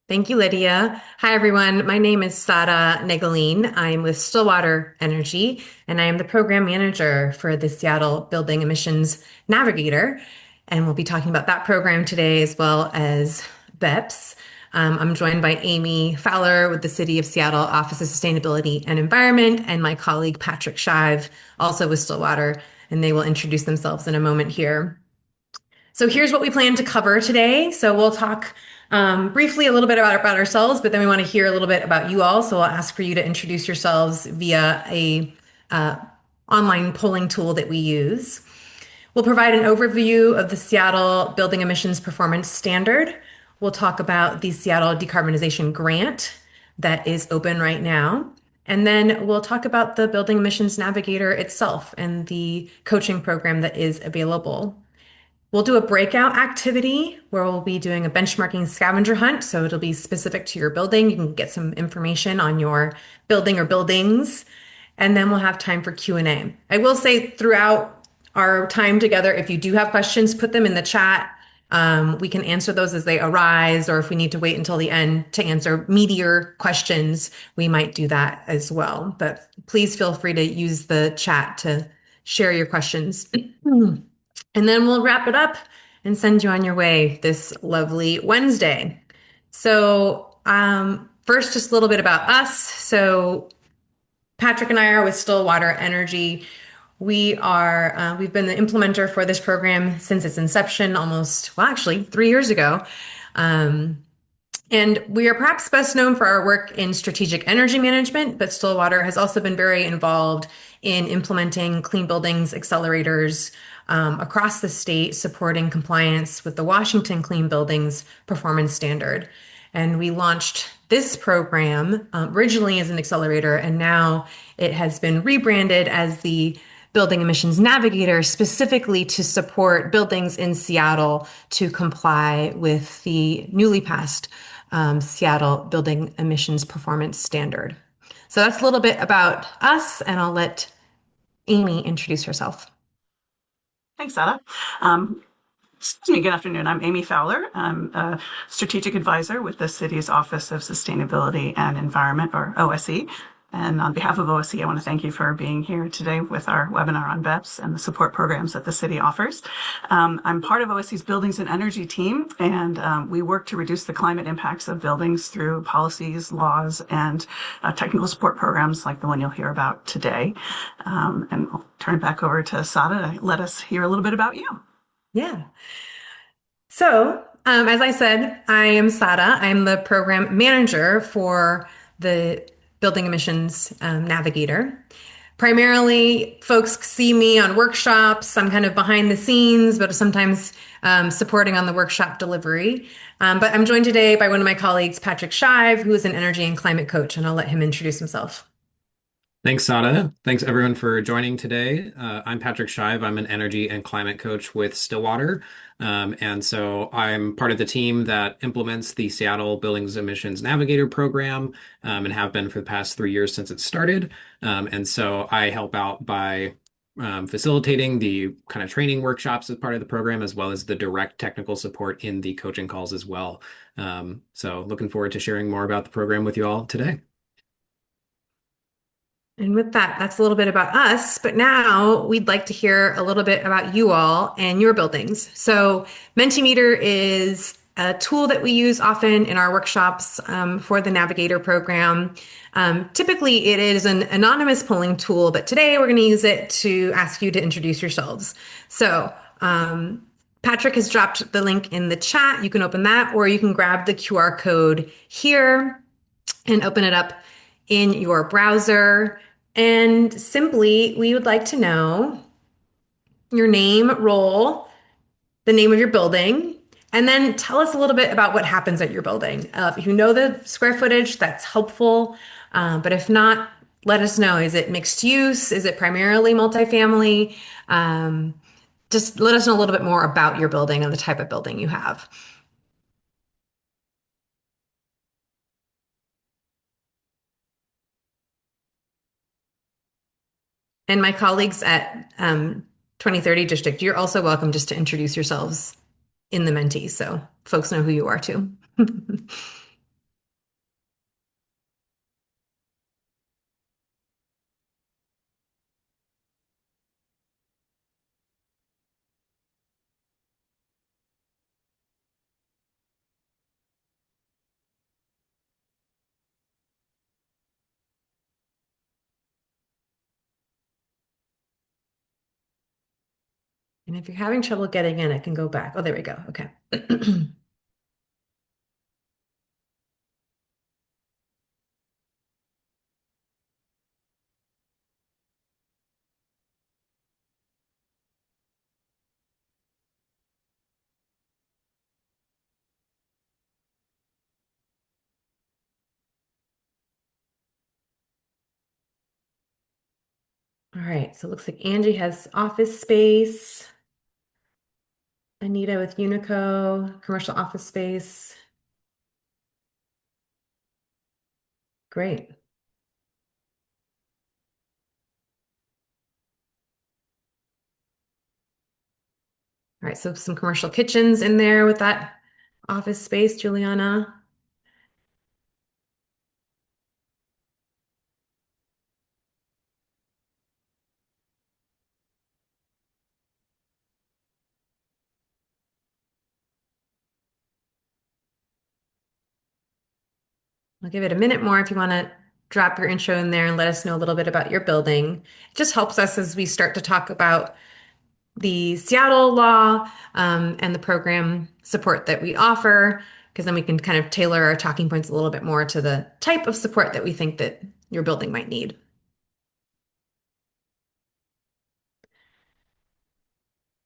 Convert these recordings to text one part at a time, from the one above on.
Thank you, Lydia. Hi, everyone. My name is Sada Negaline. I'm with Stillwater Energy, and I am the program manager for the Seattle Building Emissions Navigator. And we'll be talking about that program today as well as BEPS. I'm joined by Amy Fowler with the City of Seattle Office of Sustainability and Environment, and my colleague Patrick Shive, also with Stillwater, and they will introduce themselves in a moment here. So here's what we plan to cover today. So we'll talk briefly a little bit about ourselves, but then we want to hear a little bit about you all. So I'll ask for you to introduce yourselves via a uh, online polling tool that we use. We'll provide an overview of the Seattle Building Emissions Performance Standard. We'll talk about the Seattle Decarbonization Grant that is open right now. And then we'll talk about the Building Emissions Navigator itself and the coaching program that is available. We'll do a breakout activity where we'll be doing a benchmarking scavenger hunt. So it'll be specific to your building. You can get some information on your building or buildings, and then we'll have time for Q&A. I will say throughout our time together, if you do have questions, put them in the chat. We can answer those as they arise, or if we need to wait until the end to answer meatier questions, we might do that as well. But please feel free to use the chat to share your questions. And then we'll wrap it up and send you on your way this lovely Wednesday. So, first, just a little bit about us. So, Patrick and I are with Stillwater Energy. We've been the implementer for this program since its inception almost, well, actually 3 years ago. Um, and we are perhaps best known for our work in strategic energy management, but Stillwater has also been very involved in implementing clean buildings accelerators across the state, supporting compliance with the Washington Clean Buildings Performance Standard. And we launched this program originally as an accelerator, and now it has been rebranded as the Building Emissions Navigator, specifically to support buildings in Seattle to comply with the newly passed Seattle Building Emissions Performance Standard. So that's a little bit about us, and I'll let Amy introduce herself. Thanks, Ada. Um, Excuse me, good afternoon. I'm Amy Fowler. I'm a strategic advisor with the city's Office of Sustainability and Environment, or OSE. And on behalf of OSE, I want to thank you for being here today with our webinar on BEPS and the support programs that the city offers. I'm part of OSE's Buildings and Energy team, and we work to reduce the climate impacts of buildings through policies, laws, and technical support programs like the one you'll hear about today. And I'll turn it back over to Sada to let us hear a little bit about you. Yeah. So, as I said, I am Sada. I'm the program manager for the Building Emissions Navigator. Primarily, folks see me on workshops. I'm kind of behind the scenes, but sometimes supporting on the workshop delivery. But I'm joined today by one of my colleagues, Patrick Shive, who is an energy and climate coach, and I'll let him introduce himself. Thanks, Sada. Thanks, everyone, for joining today. I'm Patrick Shive. I'm an energy and climate coach with Stillwater. And so I'm part of the team that implements the Seattle Buildings Emissions Navigator program and have been for the past 3 years since it started. And so I help out by facilitating the kind of training workshops as part of the program, as well as the direct technical support in the coaching calls as well. So looking forward to sharing more about the program with you all today. And with that, that's a little bit about us. But now we'd like to hear a little bit about you all and your buildings. So, Mentimeter is a tool that we use often in our workshops for the Navigator program. Typically, it is an anonymous polling tool, but today we're going to use it to ask you to introduce yourselves. So, Patrick has dropped the link in the chat. You can open that, or you can grab the QR code here and open it up in your browser. And simply, we would like to know your name, role, the name of your building, and then tell us a little bit about what happens at your building. If you know the square footage, that's helpful. But if not, let us know. Is it mixed use? Is it primarily multifamily? Just let us know a little bit more about your building and the type of building you have. And my colleagues at 2030 District, you're also welcome just to introduce yourselves in the Menti so folks know who you are too. And if you're having trouble getting in, I can go back. Oh, there we go. Okay. All right, so it looks like Angie has office space. Anita with Unico, commercial office space. Great. All right, so some commercial kitchens in there with that office space, Juliana. I'll give it a minute more if you want to drop your intro in there and let us know a little bit about your building. It just helps us as we start to talk about the Seattle law and the program support that we offer, because then we can kind of tailor our talking points a little bit more to the type of support that we think that your building might need.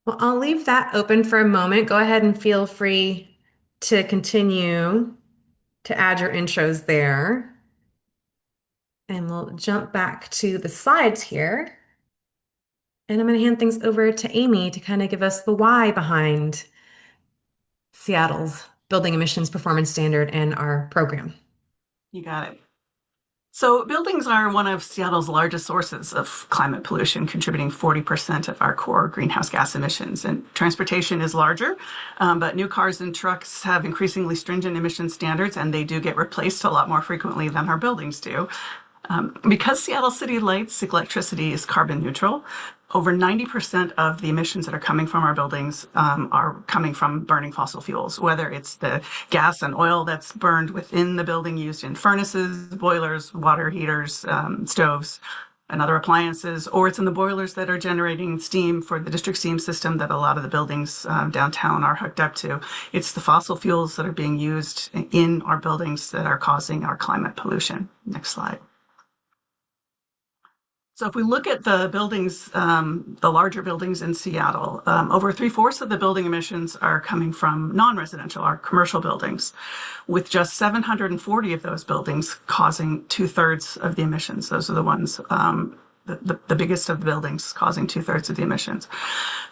Well, I'll leave that open for a moment. Go ahead and feel free to continue to add your intros there. And we'll jump back to the slides here. And I'm going to hand things over to Amy to kind of give us the why behind Seattle's building emissions performance standard and our program. You got it. So buildings are one of Seattle's largest sources of climate pollution, contributing 40% of our core greenhouse gas emissions. And transportation is larger, but new cars and trucks have increasingly stringent emission standards, and they do get replaced a lot more frequently than our buildings do. Because Seattle City Lights electricity is carbon neutral, over 90% of the emissions that are coming from our buildings are coming from burning fossil fuels, whether it's the gas and oil that's burned within the building used in furnaces, boilers, water heaters, stoves, and other appliances, or it's in the boilers that are generating steam for the district steam system that a lot of the buildings downtown are hooked up to. It's the fossil fuels that are being used in our buildings that are causing our climate pollution. Next slide. So if we look at the buildings, the larger buildings in Seattle, over 3/4 of the building emissions are coming from non-residential, our commercial buildings, with just 740 of those buildings causing 2/3 of the emissions. Those are the ones, the biggest of the buildings causing 2/3 of the emissions.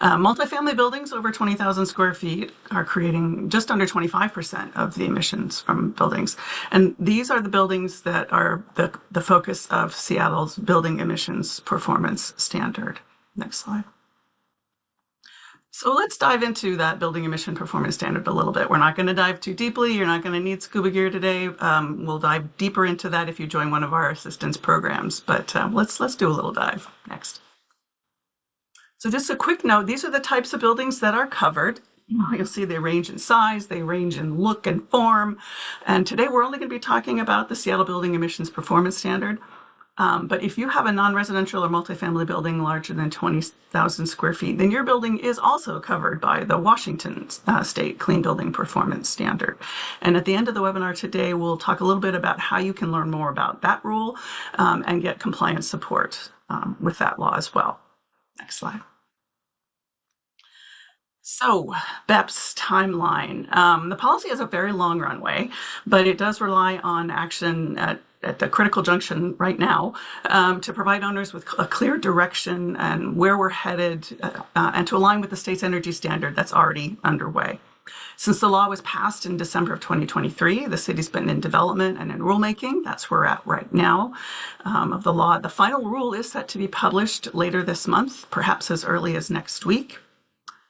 Multifamily buildings over 20,000 square feet are creating just under 25% of the emissions from buildings. And these are the buildings that are the focus of Seattle's building emissions performance standard. Next slide. So let's dive into that building emission performance standard a little bit. We're not going to dive too deeply. You're not going to need scuba gear today. We'll dive deeper into that if you join one of our assistance programs. But let's do a little dive. Next. So just a quick note, these are the types of buildings that are covered. You'll see they range in size, they range in look and form. And today we're only going to be talking about the Seattle Building Emissions Performance Standard. But if you have a non-residential or multifamily building larger than 20,000 square feet, then your building is also covered by the Washington State Clean Building Performance Standard. And at the end of the webinar today, we'll talk a little bit about how you can learn more about that rule and get compliance support with that law as well. Next slide. So, BEPS timeline. The policy has a very long runway, but it does rely on action at the critical junction right now to provide owners with a clear direction and where we're headed and to align with the state's energy standard that's already underway. Since the law was passed in December of 2023, the city's been in development and in rulemaking. That's where we're at right now of the law. The final rule is set to be published later this month, perhaps as early as next week.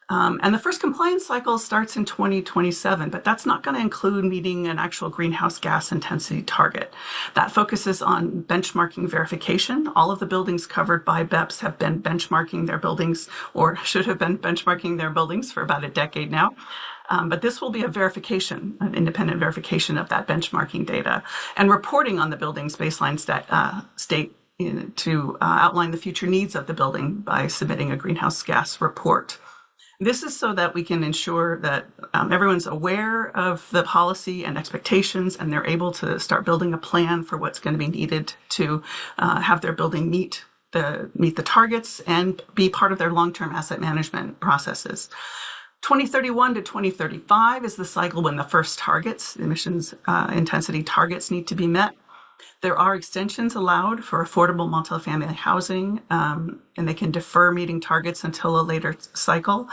And the first compliance cycle starts in 2027, but that's not going to include meeting an actual greenhouse gas intensity target. That focuses on benchmarking verification. All of the buildings covered by BEPS have been benchmarking their buildings, or should have been benchmarking their buildings for about a decade now. But this will be a verification, an independent verification of that benchmarking data, and reporting on the building's baseline state to outline the future needs of the building by submitting a greenhouse gas report. This is so that we can ensure that everyone's aware of the policy and expectations, and they're able to start building a plan for what's going to be needed to have their building meet the targets and be part of their long-term asset management processes. 2031 to 2035 is the cycle when the first targets, emissions intensity targets, need to be met. There are extensions allowed for affordable multifamily housing, and they can defer meeting targets until a later cycle.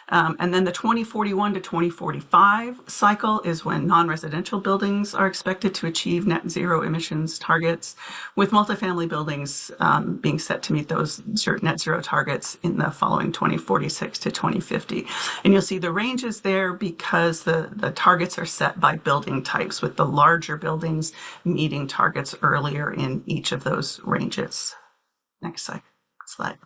And then the 2041 to 2045 cycle is when non-residential buildings are expected to achieve net zero emissions targets, with multifamily buildings being set to meet those net zero targets in the following 2046 to 2050. And you'll see the ranges there because the targets are set by building types, with the larger buildings meeting targets earlier in each of those ranges. Next slide.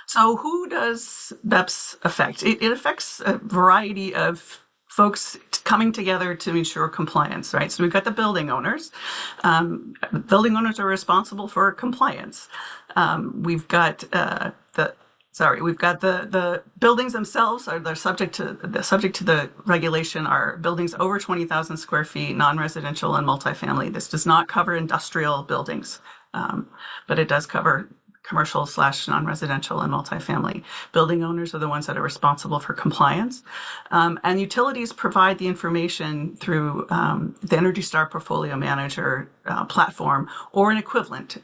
So who does BEPS affect? It affects a variety of folks coming together to ensure compliance, right? So we've got the building owners. Building owners are responsible for compliance. We've got the buildings themselves they're subject to the regulation are buildings over 20,000 square feet, non-residential and multifamily. This does not cover industrial buildings, but it does cover commercial / non-residential and multifamily. Building owners are the ones that are responsible for compliance. And utilities provide the information through the Energy Star Portfolio Manager platform or an equivalent.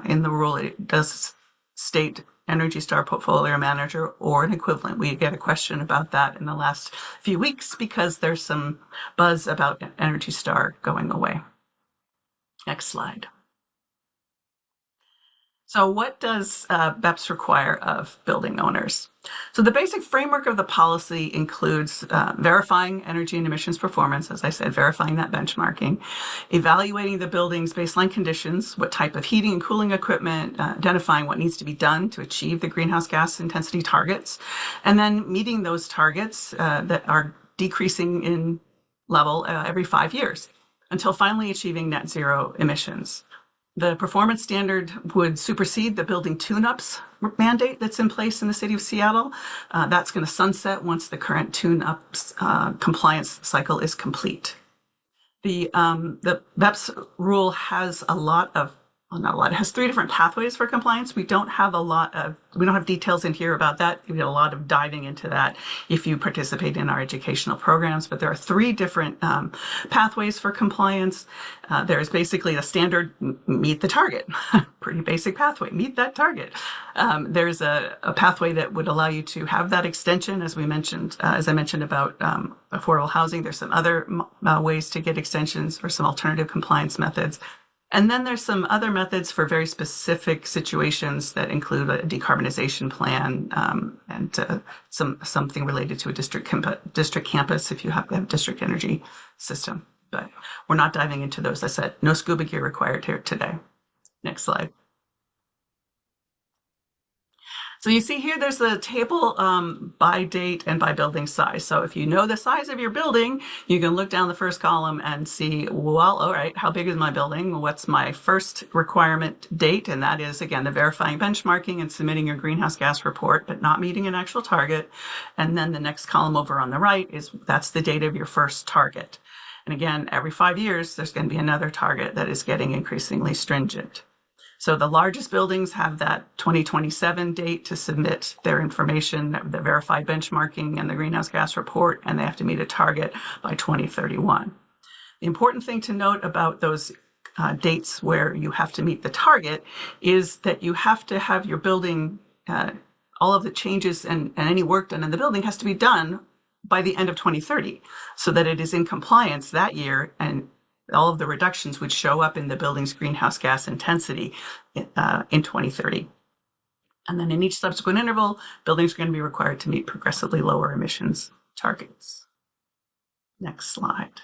In the rule, it does state Energy Star Portfolio Manager or an equivalent. We get a question about that in the last few weeks because there's some buzz about Energy Star going away. Next slide. So what does BEPS require of building owners? So the basic framework of the policy includes verifying energy and emissions performance, as I said, verifying that benchmarking, evaluating the building's baseline conditions, what type of heating and cooling equipment, identifying what needs to be done to achieve the greenhouse gas intensity targets, and then meeting those targets that are decreasing in level every 5 years until finally achieving net zero emissions. The performance standard would supersede the building tune-ups mandate that's in place in the city of Seattle. That's going to sunset once the current tune-ups compliance cycle is complete. The BEPS rule has it has 3 different pathways for compliance. We don't have details in here about that. We have a lot of diving into that if you participate in our educational programs, but there are 3 different pathways for compliance. There's basically a standard meet the target, pretty basic pathway, meet that target. There's a pathway that would allow you to have that extension, as I mentioned about affordable housing. There's some other ways to get extensions or some alternative compliance methods. And then there's some other methods for very specific situations that include a decarbonization plan and something related to a district campus if you have a district energy system. But we're not diving into those. I said no scuba gear required here today. Next slide. So you see here, there's a table by date and by building size. So if you know the size of your building, you can look down the first column and see, well, all right, how big is my building? What's my first requirement date? And that is, again, the verifying benchmarking and submitting your greenhouse gas report, but not meeting an actual target. And then the next column over on the right that's the date of your first target. And again, every 5 years, there's going to be another target that is getting increasingly stringent. So the largest buildings have that 2027 date to submit their information, the verified benchmarking and the greenhouse gas report, and they have to meet a target by 2031. The important thing to note about those dates where you have to meet the target is that you have to have your building, all of the changes and any work done in the building has to be done by the end of 2030 so that it is in compliance that year, and all of the reductions would show up in the building's greenhouse gas intensity in 2030. And then in each subsequent interval, buildings are going to be required to meet progressively lower emissions targets. Next slide.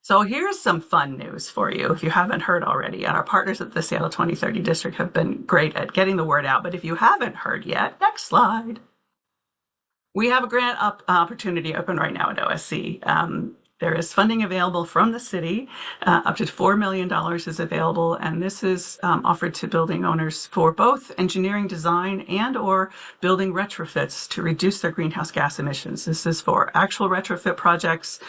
So here's some fun news for you if you haven't heard already. Our partners at the Seattle 2030 District have been great at getting the word out, but if you haven't heard yet, next slide. We have a grant opportunity open right now at OSC. There is funding available from the city. Up to $4 million is available, and this is offered to building owners for both engineering design and or building retrofits to reduce their greenhouse gas emissions. This is for actual retrofit projects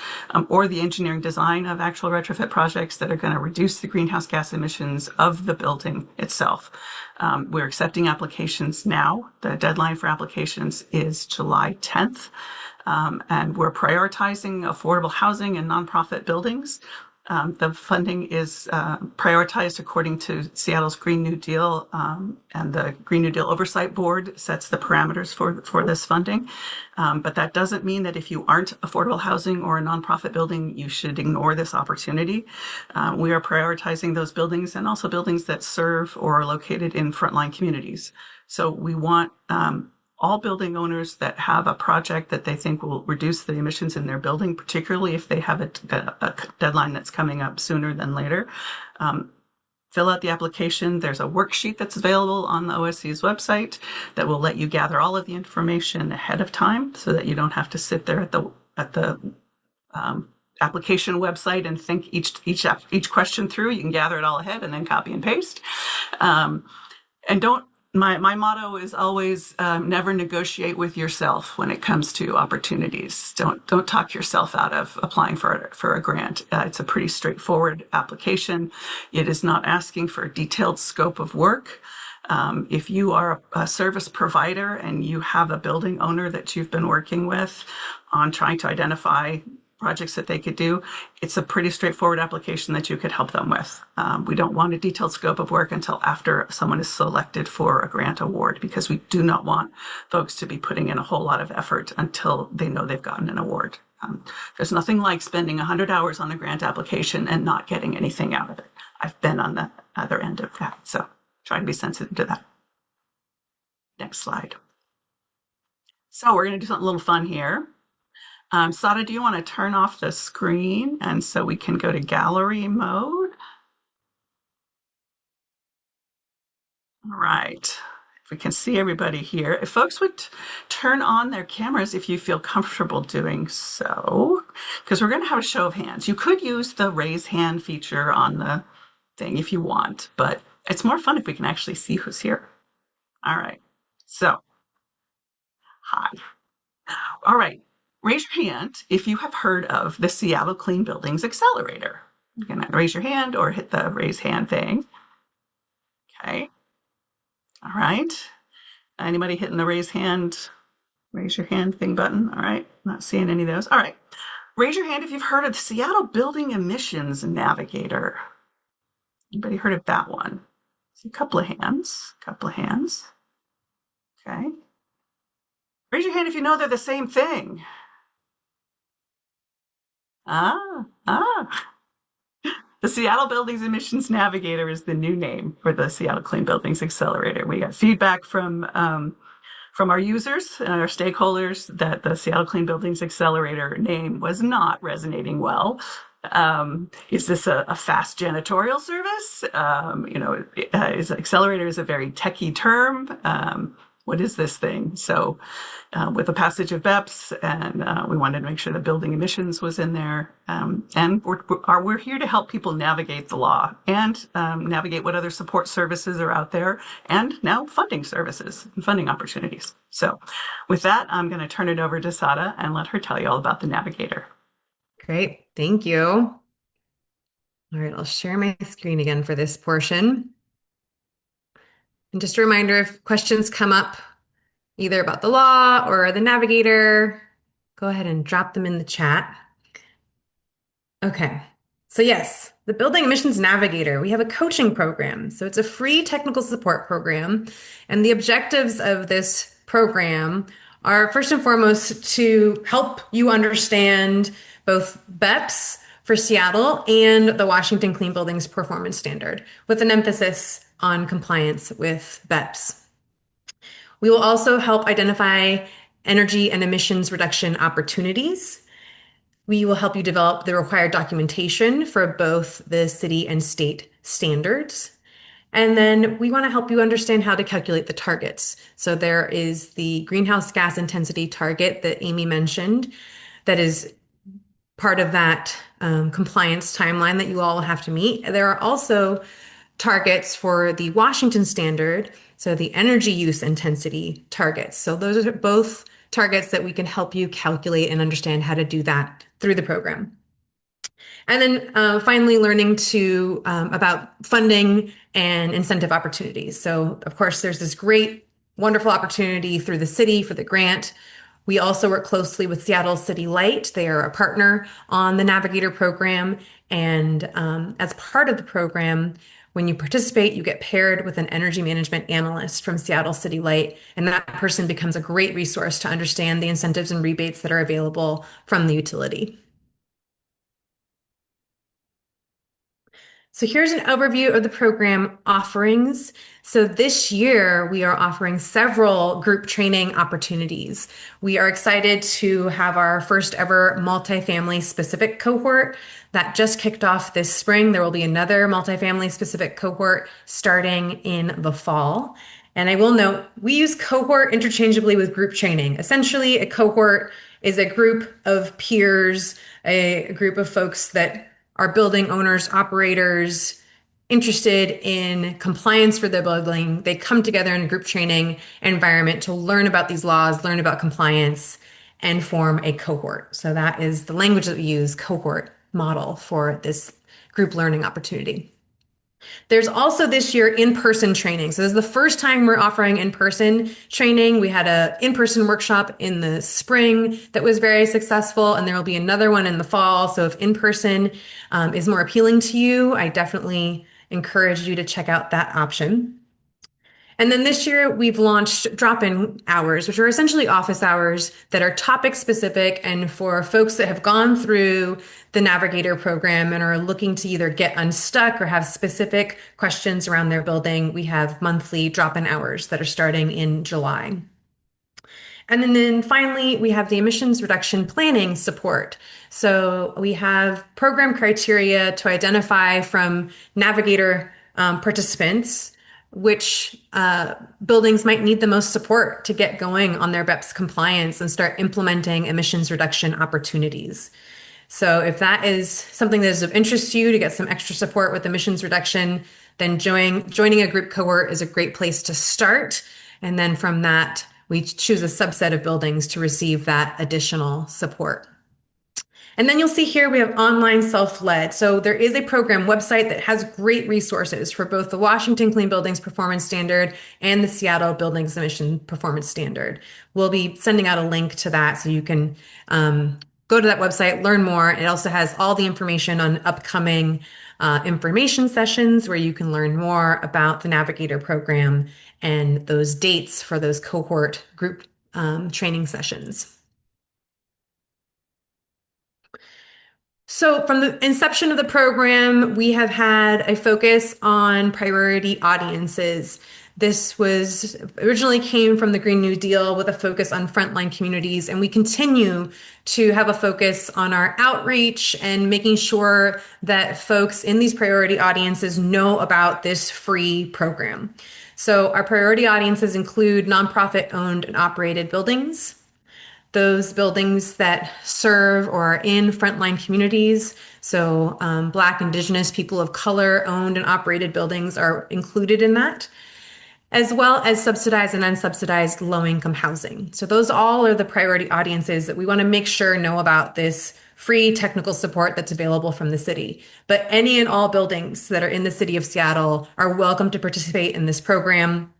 or the engineering design of actual retrofit projects that are going to reduce the greenhouse gas emissions of the building itself. We're accepting applications now. The deadline for applications is July 10th. And we're prioritizing affordable housing and nonprofit buildings. The funding is prioritized according to Seattle's Green New Deal, and the Green New Deal Oversight Board sets the parameters for this funding. But that doesn't mean that if you aren't affordable housing or a nonprofit building, you should ignore this opportunity. We are prioritizing those buildings and also buildings that serve or are located in frontline communities. So we want all building owners that have a project that they think will reduce the emissions in their building, particularly if they have a deadline that's coming up sooner than later. Fill out the application. There's a worksheet that's available on the OSC's website that will let you gather all of the information ahead of time so that you don't have to sit there at the application website and think each question through. You can gather it all ahead and then copy and paste. And don't My motto is always never negotiate with yourself when it comes to opportunities. Don't talk yourself out of applying for a grant. It's a pretty straightforward application. It is not asking for a detailed scope of work. If you are a service provider and you have a building owner that you've been working with on trying to identify projects that they could do, it's a pretty straightforward application that you could help them with. We don't want a detailed scope of work until after someone is selected for a grant award, because we do not want folks to be putting in a whole lot of effort until they know they've gotten an award. There's nothing like spending 100 hours on a grant application and not getting anything out of it. I've been on the other end of that, so try to be sensitive to that. Next slide. So we're going to do something a little fun here. Sada, do you want to turn off the screen and so we can go to gallery mode? All right. If we can see everybody here, if folks would turn on their cameras if you feel comfortable doing so, because we're going to have a show of hands. You could use the raise hand feature on the thing if you want, but it's more fun if we can actually see who's here. All right. So, hi. All right. Raise your hand if you have heard of the Seattle Clean Buildings Accelerator. You can raise your hand or hit the raise hand thing. Okay. All right. Anybody hitting the raise your hand thing button? All right. Not seeing any of those. All right. Raise your hand if you've heard of the Seattle Building Emissions Navigator. Anybody heard of that one? See a couple of hands. Okay. Raise your hand if you know they're the same thing. The Seattle Buildings Emissions Navigator is the new name for the Seattle Clean Buildings Accelerator. We got feedback from our users and our stakeholders that the Seattle Clean Buildings Accelerator name was not resonating well. Is this a fast janitorial service? Accelerator is a very techie term. What is this thing? So with the passage of BEPS, and we wanted to make sure that building emissions was in there. And we're here to help people navigate the law and navigate what other support services are out there, and now funding services and funding opportunities. So with that, I'm going to turn it over to Sada and let her tell you all about the Navigator. Great. Thank you. All right, I'll share my screen again for this portion. And just a reminder, if questions come up either about the law or the navigator, go ahead and drop them in the chat. Okay, so yes, the Building Emissions Navigator, we have a coaching program. So it's a free technical support program. And the objectives of this program are first and foremost to help you understand both BEPS for Seattle and the Washington Clean Buildings Performance Standard, with an emphasis on compliance with BEPS. We will also help identify energy and emissions reduction opportunities. We will help you develop the required documentation for both the city and state standards. And then we want to help you understand how to calculate the targets. So there is the greenhouse gas intensity target that Amy mentioned that is part of that compliance timeline that you all will have to meet. There are also targets for the Washington standard, so the energy use intensity targets. So those are both targets that we can help you calculate and understand how to do that through the program. And then finally, learning to about funding and incentive opportunities. So, of course, there's this great, wonderful opportunity through the city for the grant. We also work closely with Seattle City Light. They are a partner on the Navigator program. And as part of the program, when you participate, you get paired with an energy management analyst from Seattle City Light, and that person becomes a great resource to understand the incentives and rebates that are available from the utility. So here's an overview of the program offerings. So this year, we are offering several group training opportunities. We are excited to have our first ever multifamily specific cohort that just kicked off this spring. There will be another multifamily specific cohort starting in the fall. And I will note, we use cohort interchangeably with group training. Essentially, a cohort is a group of peers, a group of folks that are building owners, operators interested in compliance for their building. They come together in a group training environment to learn about these laws, learn about compliance, and form a cohort. So that is the language that we use, cohort model, for this group learning opportunity. There's also this year in-person training. So this is the first time we're offering in-person training. We had a in-person workshop in the spring that was very successful, and there will be another one in the fall. So if in-person is more appealing to you, I definitely encourage you to check out that option. And then this year, we've launched drop-in hours, which are essentially office hours that are topic specific and for folks that have gone through the Navigator program and are looking to either get unstuck or have specific questions around their building. We have monthly drop-in hours that are starting in July. And then finally, we have the emissions reduction planning support. So we have program criteria to identify from Navigator participants which buildings might need the most support to get going on their BEPS compliance and start implementing emissions reduction opportunities. So if that is something that is of interest to you to get some extra support with emissions reduction, then joining a group cohort is a great place to start. And then from that, we choose a subset of buildings to receive that additional support. And then you'll see here we have online self-led. So there is a program website that has great resources for both the Washington Clean Buildings Performance Standard and the Seattle Buildings Emission Performance Standard. We'll be sending out a link to that so you can go to that website, learn more. It also has all the information on upcoming information sessions where you can learn more about the Navigator program and those dates for those cohort group training sessions. So from the inception of the program, we have had a focus on priority audiences. This was originally came from the Green New Deal with a focus on frontline communities, and we continue to have a focus on our outreach and making sure that folks in these priority audiences know about this free program. So our priority audiences include nonprofit owned and operated buildings, those buildings that serve or are in frontline communities. So Black, Indigenous, people of color owned and operated buildings are included in that, as well as subsidized and unsubsidized low-income housing. So those all are the priority audiences that we want to make sure know about this free technical support that's available from the city. But any and all buildings that are in the city of Seattle are welcome to participate in this program.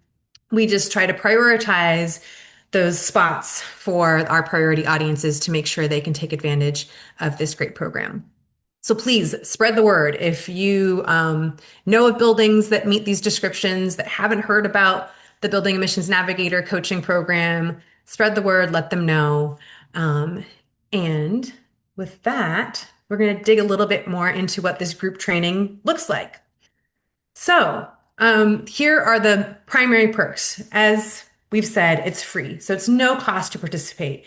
We just try to prioritize those spots for our priority audiences to make sure they can take advantage of this great program. So please spread the word. If you know of buildings that meet these descriptions that haven't heard about the Building Emissions Navigator coaching program, spread the word, let them know. And with that, we're going to dig a little bit more into what this group training looks like. So here are the primary perks. As we've said, it's free, so it's no cost to participate.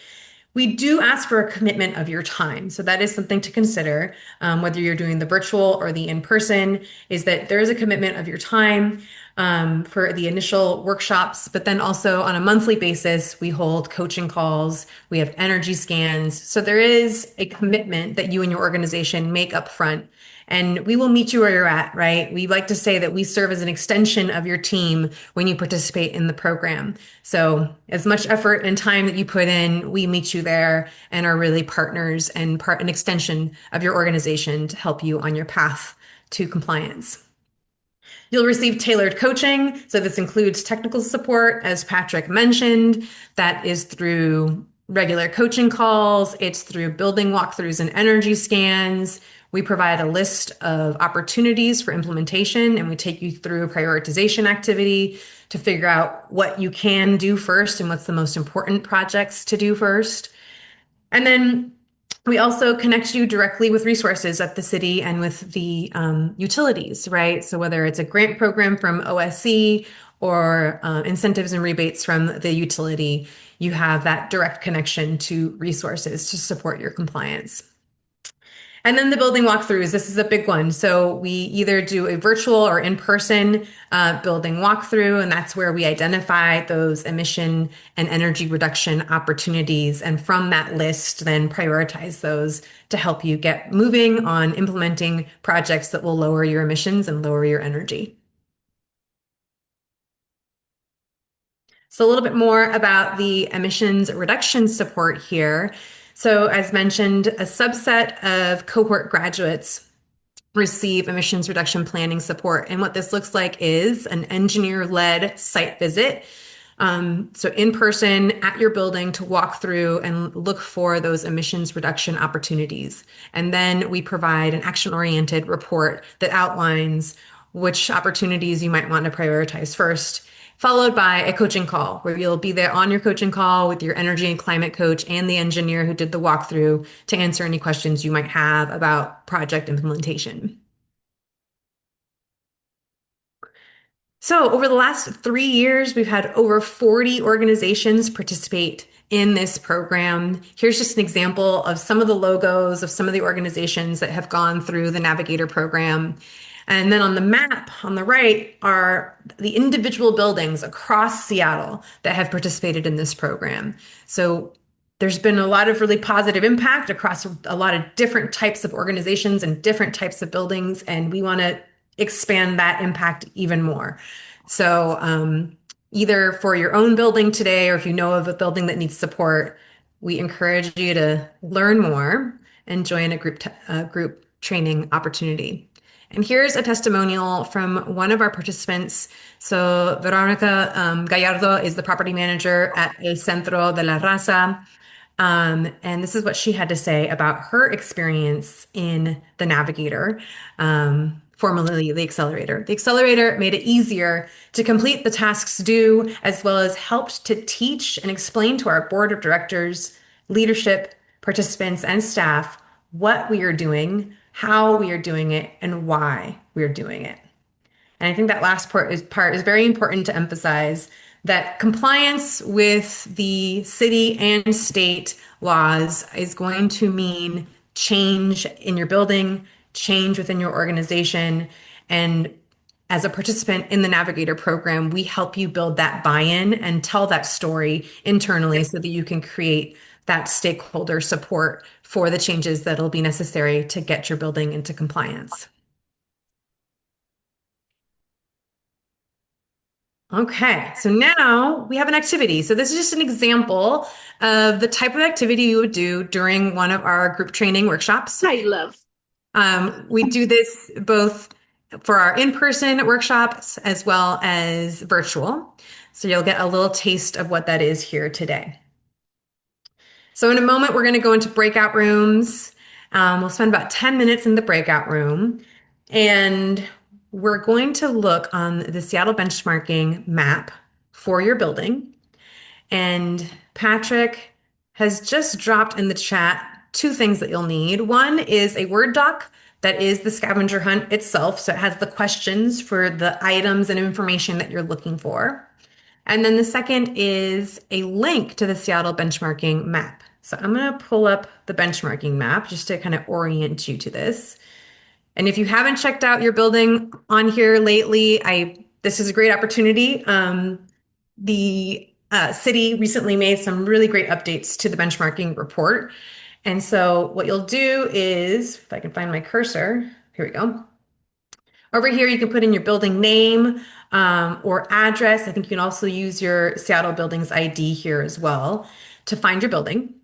We do ask for a commitment of your time. So that is something to consider, whether you're doing the virtual or the in-person, is that there is a commitment of your time. for the initial workshops, but then also on a monthly basis, we hold coaching calls, we have energy scans. So there is a commitment that you and your organization make up front. And we will meet you where you're at, right? We like to say that we serve as an extension of your team when you participate in the program. So, as much effort and time that you put in, we meet you there and are really partners and an extension of your organization to help you on your path to compliance. You'll receive tailored coaching. So this includes technical support, as Patrick mentioned. That is through regular coaching calls. It's through building walkthroughs and energy scans. We provide a list of opportunities for implementation, and we take you through a prioritization activity to figure out what you can do first and what's the most important projects to do first. And then we also connect you directly with resources at the city and with the utilities, right? So whether it's a grant program from OSC or incentives and rebates from the utility, you have that direct connection to resources to support your compliance. And then the building walkthroughs, this is a big one. So we either do a virtual or in-person building walkthrough, and that's where we identify those emission and energy reduction opportunities. And from that list, then prioritize those to help you get moving on implementing projects that will lower your emissions and lower your energy. So a little bit more about the emissions reduction support here. So as mentioned, a subset of cohort graduates receive emissions reduction planning support. And what this looks like is an engineer-led site visit. So in person at your building to walk through and look for those emissions reduction opportunities. And then we provide an action-oriented report that outlines which opportunities you might want to prioritize first, followed by a coaching call where you'll be there on your coaching call with your energy and climate coach and the engineer who did the walkthrough to answer any questions you might have about project implementation. So, over the last 3 years, we've had over 40 organizations participate in this program. Here's just an example of some of the logos of some of the organizations that have gone through the Navigator program. And then on the map on the right are the individual buildings across Seattle that have participated in this program. So, there's been a lot of really positive impact across a lot of different types of organizations and different types of buildings, and we want to expand that impact even more. So, either for your own building today, or if you know of a building that needs support, we encourage you to learn more and join a group training opportunity. And here's a testimonial from one of our participants. So, Veronica Gallardo is the property manager at El Centro de la Raza. And this is what she had to say about her experience in the Navigator, formerly the Accelerator. The Accelerator made it easier to complete the tasks due, as well as helped to teach and explain to our board of directors, leadership, participants, and staff what we are doing, how we are doing it, and why we are doing it. And I think that last part is very important to emphasize that compliance with the city and state laws is going to mean change in your building, change within your organization. And as a participant in the Navigator program, we help you build that buy-in and tell that story internally so that you can create that stakeholder support for the changes that'll be necessary to get your building into compliance. Okay, so now we have an activity. So this is just an example of the type of activity you would do during one of our group training workshops. I love. We do this both for our in-person workshops as well as virtual. So you'll get a little taste of what that is here today. So in a moment, we're going to go into breakout rooms. We'll spend about 10 minutes in the breakout room, and we're going to look on the Seattle benchmarking map for your building. And Patrick has just dropped in the chat two things that you'll need. One is a Word doc that is the scavenger hunt itself. So it has the questions for the items and information that you're looking for. And then the second is a link to the Seattle benchmarking map. So I'm going to pull up the benchmarking map just to kind of orient you to this. And if you haven't checked out your building on here lately, I this is a great opportunity. The city recently made some really great updates to the benchmarking report. And so what you'll do is, if I can find my cursor, here we go. Over here, you can put in your building name or address. I think you can also use your Seattle Buildings ID here as well to find your building.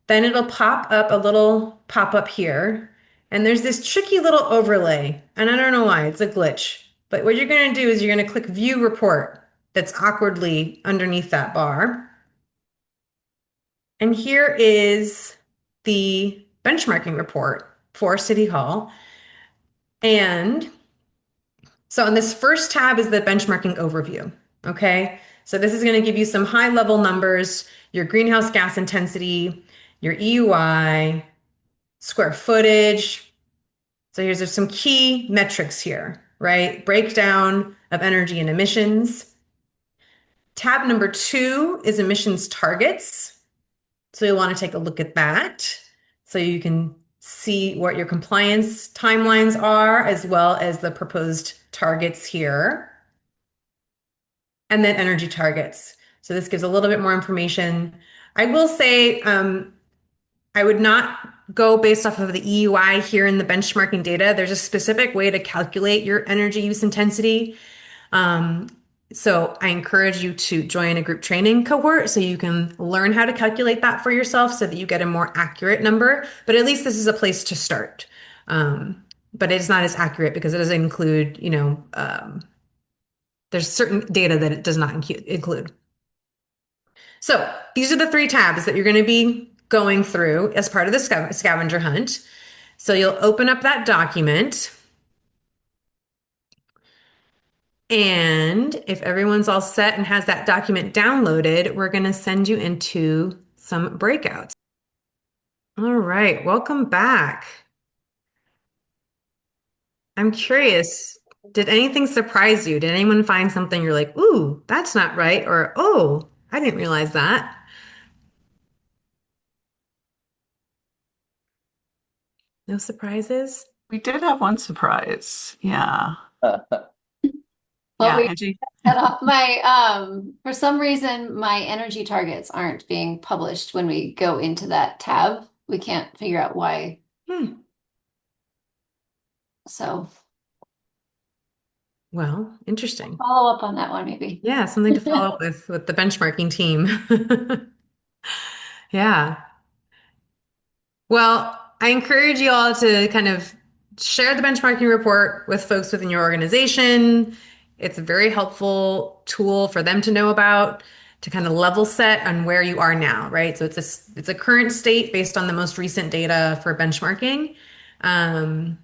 Then it'll pop up a little pop up here. And there's this tricky little overlay. And I don't know why, it's a glitch. But what you're going to do is you're going to click View Report that's awkwardly underneath that bar. And here is the benchmarking report for City Hall. And so, in this first tab is the benchmarking overview. Okay. So, this is going to give you some high level numbers, your greenhouse gas intensity, your EUI, square footage. So, here's some key metrics here, right? Breakdown of energy and emissions. Tab number 2 is emissions targets. So, you'll want to take a look at that so you can see what your compliance timelines are, as well as the proposed targets here. And then energy targets. So this gives a little bit more information. I will say I would not go based off of the EUI here in the benchmarking data. There's a specific way to calculate your energy use intensity. Um, so I encourage you to join a group training cohort so you can learn how to calculate that for yourself so that you get a more accurate number. But at least this is a place to start. But it's not as accurate because it doesn't include, there's certain data that it does not include. So these are the 3 tabs that you're going to be going through as part of the scavenger hunt. So you'll open up that document. And if everyone's all set and has that document downloaded, we're going to send you into some breakouts. All right, welcome back. I'm curious, did anything surprise you? Did anyone find something you're like, ooh, that's not right? Or, oh, I didn't realize that. No surprises? We did have one surprise. Yeah. Well, Yeah, we Angie. set off my for some reason my energy targets aren't being published when we go into that tab. We can't figure out why. Hmm. So Well, interesting. follow up on that one maybe. Yeah, something to follow up with the benchmarking team. Yeah. Well, I encourage you all to kind of share the benchmarking report with folks within your organization. It's a very helpful tool for them to know about to kind of level set on where you are now, right? So it's a current state based on the most recent data for benchmarking. Um,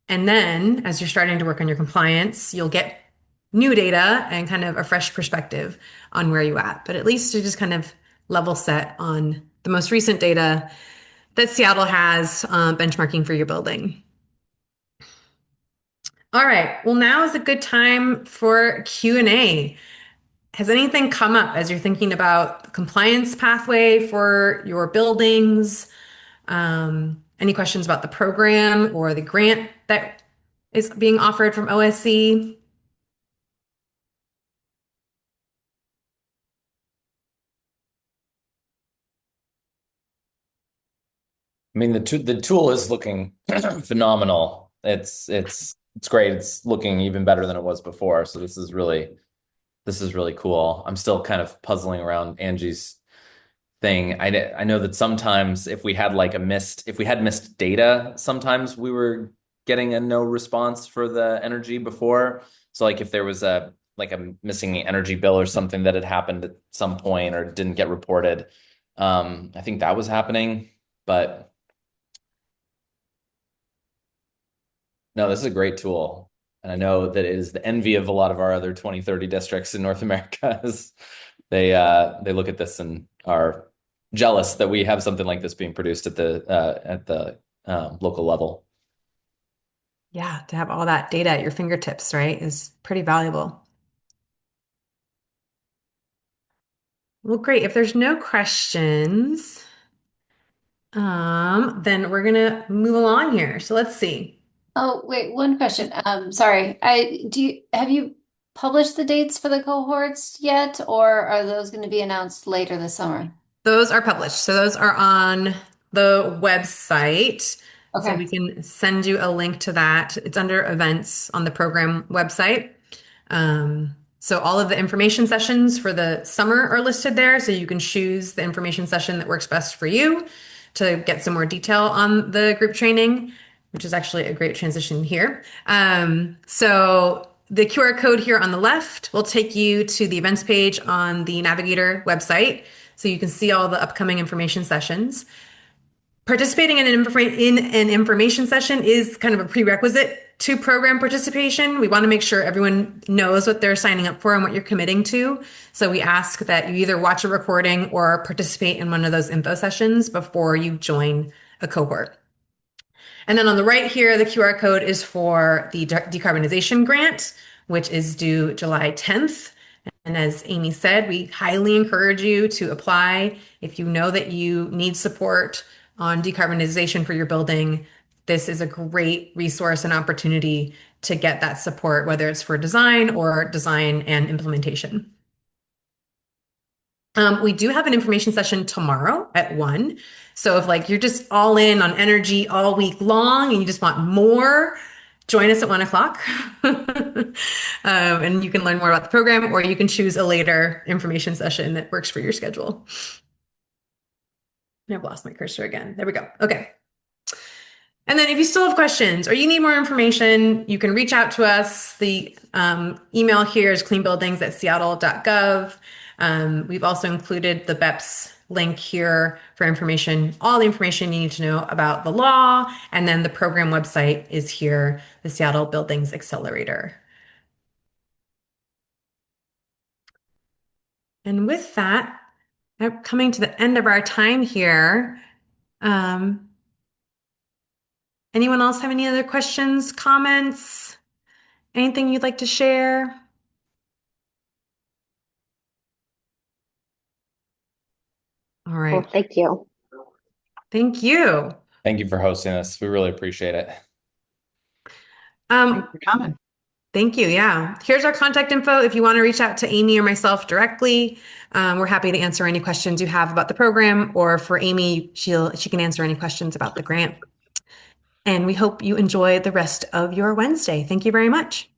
and then as you're starting to work on your compliance, you'll get new data and kind of a fresh perspective on where you at. But at least you just kind of level set on the most recent data that Seattle has benchmarking for your building. All right. Well, now is a good time for Q&A. Has anything come up as you're thinking about the compliance pathway for your buildings? Any questions about the program or the grant that is being offered from OSC? I mean, the tool is looking phenomenal. It's great. It's looking even better than it was before. So this is really cool. I'm still kind of puzzling around Angie's thing. I know that sometimes if we had missed data, sometimes we were getting a no response for the energy before. So like if there was a missing energy bill or something that had happened at some point or didn't get reported, I think that was happening, but. No, this is a great tool. And I know that it is the envy of a lot of our other 2030 districts in North America as they look at this and are jealous that we have something like this being produced at the local level. Yeah, to have all that data at your fingertips, right, is pretty valuable. Well, great. If there's no questions, then we're gonna move along here. So let's see. Oh, wait, one question. Sorry. I do you have you published the dates for the cohorts yet, or are those going to be announced later this summer? Those are published. So those are on the website. So we Okay. can send you a link to that. It's under events on the program website. So all of the information sessions for the summer are listed there. So you can choose the information session that works best for you to get some more detail on the group training, which is actually a great transition here. So the QR code here on the left will take you to the events page on the Navigator website. So you can see all the upcoming information sessions. Participating in an information session is kind of a prerequisite to program participation. We want to make sure everyone knows what they're signing up for and what you're committing to. So we ask that you either watch a recording or participate in one of those info sessions before you join a cohort. And then on the right here, the QR code is for the decarbonization grant, which is due July 10th. And as Amy said, we highly encourage you to apply. If you know that you need support on decarbonization for your building, this is a great resource and opportunity to get that support, whether it's for design or design and implementation. We do have an information session tomorrow at 1. So if like you're just all in on energy all week long and you just want more, join us at 1 o'clock. And you can learn more about the program, or you can choose a later information session that works for your schedule. I've lost my cursor again. There we go. Okay. And then if you still have questions or you need more information, you can reach out to us. The email here is cleanbuildings@seattle.gov. We've also included the BEPS link here for information, all the information you need to know about the law. And then the program website is here, the Seattle Buildings Accelerator. And with that, I'm coming to the end of our time here. Anyone else have any other questions, comments, anything you'd like to share? All Well, right. thank you. Thank you. Thank you for hosting us. We really appreciate it. Thanks for coming. Thank you. Yeah. Here's our contact info if you want to reach out to Amy or myself directly. We're happy to answer any questions you have about the program, or for Amy, she can answer any questions about the grant. And we hope you enjoy the rest of your Wednesday. Thank you very much.